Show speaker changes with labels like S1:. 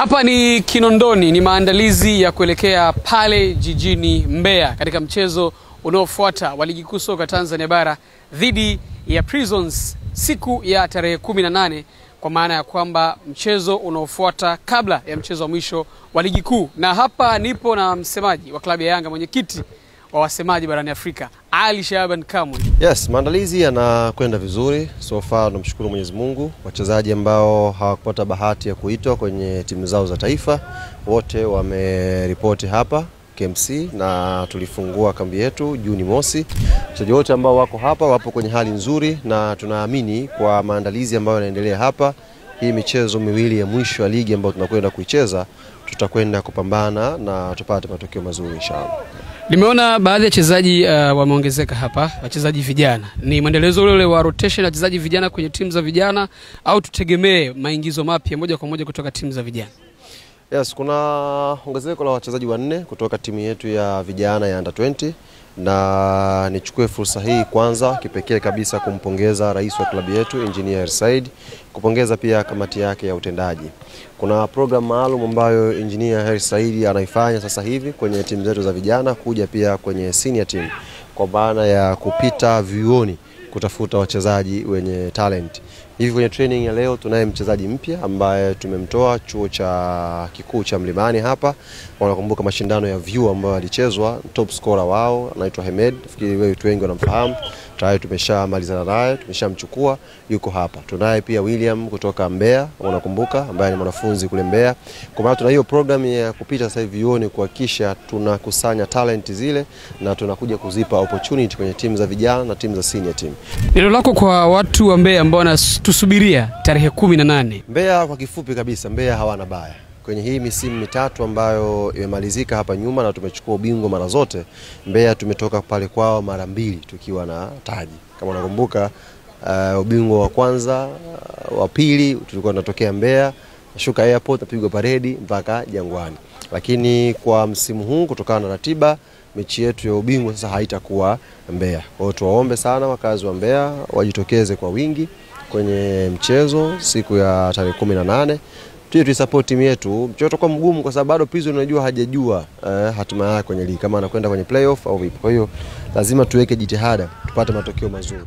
S1: Hapa ni Kinondoni, ni maandalizi ya kuelekea pale jijini Mbeya katika mchezo unaofuata wa ligi kuu soka Tanzania bara dhidi ya Prisons siku ya tarehe 18, kwa maana ya kwamba mchezo unaofuata kabla ya mchezo wa mwisho wa ligi kuu. Na hapa nipo na msemaji wa klabu ya Yanga, mwenyekiti wa wasemaji barani Afrika, Ali Shaban Kamwe.
S2: Yes, maandalizi yanakwenda vizuri. So far tunamshukuru Mwenyezi Mungu. Wachezaji ambao hawakupata bahati ya kuitwa kwenye timu zao za taifa wote wameripoti hapa KMC na tulifungua kambi yetu Juni mosi. Wachezaji wote ambao wako hapa wapo kwenye hali nzuri na tunaamini kwa maandalizi ambayo yanaendelea hapa, hii michezo miwili ya mwisho wa ligi ambayo tunakwenda kuicheza, tutakwenda kupambana na tupate matokeo mazuri inshallah.
S1: Nimeona baadhi ya wachezaji wameongezeka hapa, wachezaji vijana. Ni mwendelezo ule wa rotation ya wachezaji vijana kwenye timu za vijana au tutegemee maingizo mapya moja kwa moja kutoka timu za vijana?
S2: Yes, kuna ongezeko la wachezaji 4 kutoka timu yetu ya vijana ya under 20, na nichukue fursa hii kwanza kipekee kabisa kumpongeza rais wa klabu yetu Engineer Said, kupongeza pia kamati yake ya utendaji. Kuna program maalum ambayo Engineer Said anaifanya sasa hivi kwenye timu zetu za vijana kuja pia kwenye senior team, kwa maana ya kupita vioni kutafuta wachezaji wenye talent. Hivi kwenye training ya leo tunaye mchezaji mpya ambaye tumemtoa chuo cha kikuu cha Mlimani hapa. Wanakumbuka mashindano ya View ambayo alichezwa, top scorer wao anaitwa Hamed. Nafikiri wewe watu wengi wanamfahamu. Tayari tumeshamalizana naye, tumeshamchukua, yuko hapa. Tunaye pia William kutoka Mbeya, unakumbuka, ambaye ni mwanafunzi kule Mbeya. Kwa maana tuna hiyo program ya kupita sasa hivi vioni kuhakikisha tunakusanya talent zile na tunakuja kuzipa opportunity kwenye timu za vijana na timu za senior team.
S1: Neno lako kwa watu wa Mbeya ambao wanatusubiria tarehe 18?
S2: Mbeya kwa kifupi kabisa, Mbeya hawana baya. Kwenye hii misimu mitatu ambayo imemalizika hapa nyuma na tumechukua ubingwa mara zote, Mbeya tumetoka pale kwao mara 2 tukiwa na taji. Kama unakumbuka, ubingwa wa kwanza, wa pili tulikuwa tunatokea Mbeya, shuka airport napigwa paredi mpaka Jangwani. Lakini kwa msimu huu kutokana na ratiba, mechi yetu ya ubingwa sasa haitakuwa Mbeya. Kwa hiyo tuwaombe sana wakazi wa Mbeya wajitokeze kwa wingi kwenye mchezo siku ya tarehe 18. Tuisupport timu yetu. Mchezo utakuwa mgumu kwa sababu bado Prison unajua hajajua hatima yake kwenye ligi, kama anakwenda kwenye playoff au vipi. Kwa hiyo lazima tuweke jitihada tupate matokeo mazuri.